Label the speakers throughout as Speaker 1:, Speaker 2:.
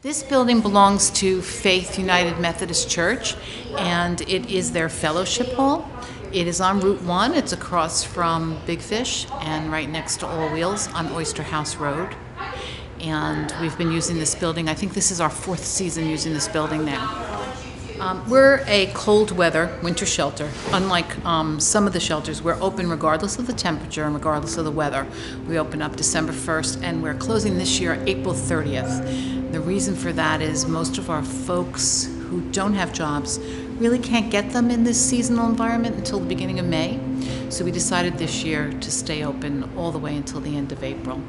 Speaker 1: This building belongs to Faith United Methodist Church, and it is their fellowship hall. It is on Route 1. It's across from Big Fish and right next to All Wheels on Oyster House Road. And we've been using this building. I think this is our 4th season using this building now. We're a cold weather winter shelter. Unlike some of the shelters, we're open regardless of the temperature and regardless of the weather. We open up December 1st and we're closing this year April 30th. The reason for that is most of our folks who don't have jobs really can't get them in this seasonal environment until the beginning of May. So we decided this year to stay open all the way until the end of April.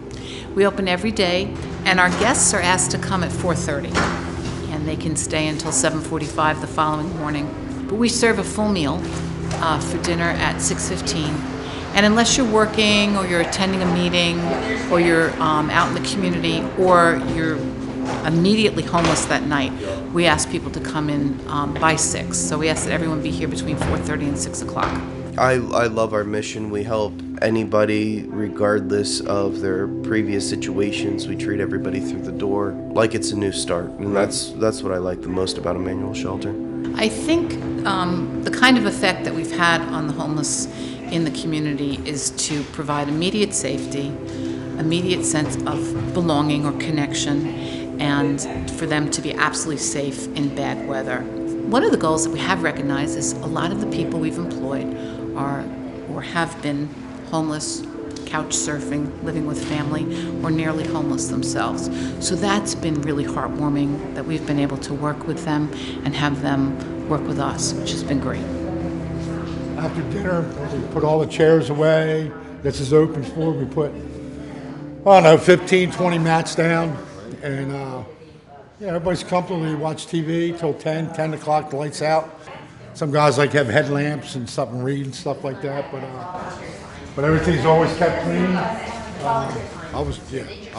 Speaker 1: We open every day and our guests are asked to come at 4:30. And they can stay until 7:45 the following morning. But we serve a full meal for dinner at 6:15. And unless you're working or you're attending a meeting or you're out in the community or you're immediately homeless that night, we ask people to come in by 6. So we ask that everyone be here between 4:30 and 6 o'clock.
Speaker 2: I love our mission. We help anybody regardless of their previous situations. We treat everybody through the door like it's a new start, and that's what I like the most about Immanuel Shelter.
Speaker 1: I think the kind of effect that we've had on the homeless in the community is to provide immediate safety, immediate sense of belonging or connection, and for them to be absolutely safe in bad weather. One of the goals that we have recognized is a lot of the people we've employed are or have been homeless, couch surfing, living with family, or nearly homeless themselves. So that's been really heartwarming that we've been able to work with them and have them work with us, which has been great.
Speaker 3: After dinner, we put all the chairs away. This is open floor. We put, 15, 20 mats down, and everybody's comfortable. We watch TV till 10 o'clock, the lights out. Some guys like have headlamps and stuff and read and stuff like that, but everything's always kept clean. I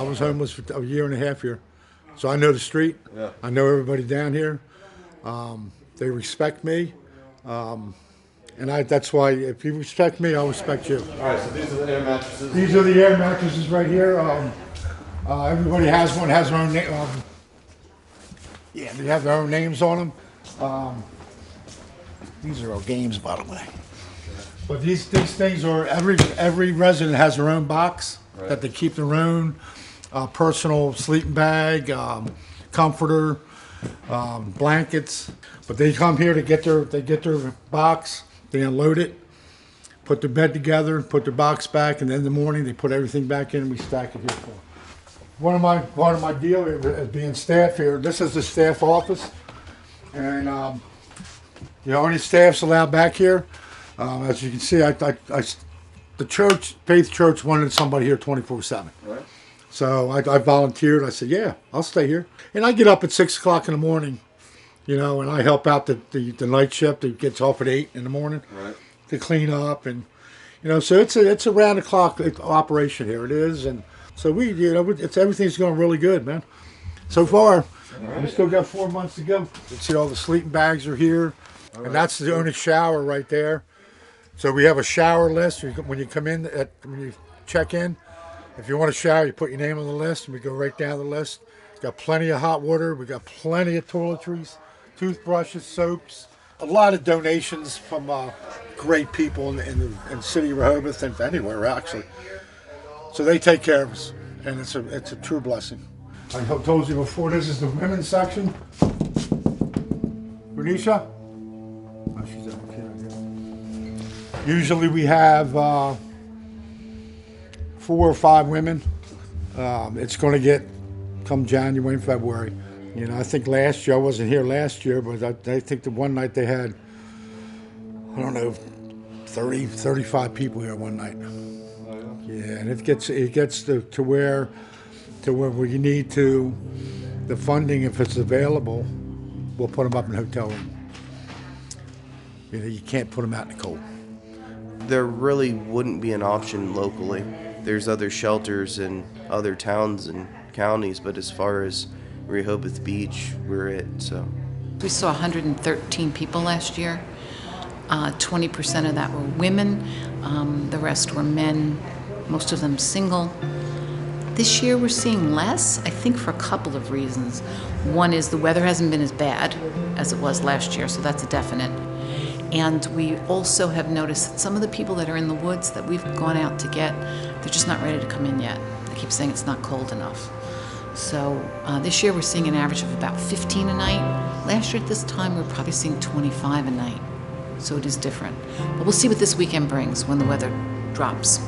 Speaker 3: was homeless for a year and a half here, so I know the street. Yeah. I know everybody down here. They respect me, and that's why if you respect me, I'll respect you.
Speaker 4: All right, so these are the air mattresses.
Speaker 3: These are the air mattresses right here. Everybody has one, has their own name. They have their own names on them. These are all games, by the way. But these things are, every resident has their own box that they keep their own personal sleeping bag, comforter, blankets. But they come here to get their box, they unload it, put their bed together, put their box back, and then in the morning they put everything back in and we stack it here for them. One of my deal is being staff here. This is the staff office, and only staff's allowed back here. As you can see, the church, Faith Church, wanted somebody here 24/7. Right. So I volunteered. I said, yeah, I'll stay here. And I get up at 6 o'clock in the morning, and I help out the night shift. It gets off at 8 in the morning to clean up, and so it's a round the clock operation here. It is, and so everything's going really good, man. So far, we still got 4 months to go. You see all the sleeping bags are here. And that's the only shower right there. So we have a shower list. When you come in, when you check in, if you want a shower, you put your name on the list, and we go right down the list. Got plenty of hot water. We got plenty of toiletries, toothbrushes, soaps. A lot of donations from great people in the city of Rehoboth and anywhere actually. So they take care of us, and it's a true blessing. I told you before, this is the women's section. Bernicia? Oh, she's out here. Usually we have 4 or 5 women. It's going to get come January and February. I think last year, I wasn't here last year, but I think the one night they had, 30, 35 people here one night. Oh, yeah, and it gets to where we need to, the funding, if it's available, we'll put them up in a hotel room. You can't put them out in the cold.
Speaker 2: There really wouldn't be an option locally. There's other shelters in other towns and counties, but as far as Rehoboth Beach, we're it. So
Speaker 1: we saw 113 people last year. 20% of that were women. The rest were men, most of them single. This year we're seeing less, I think for a couple of reasons. One is the weather hasn't been as bad as it was last year, so that's a definite. And we also have noticed that some of the people that are in the woods that we've gone out to get, they're just not ready to come in yet. They keep saying it's not cold enough. So this year we're seeing an average of about 15 a night. Last year at this time we were probably seeing 25 a night. So it is different. But we'll see what this weekend brings when the weather drops.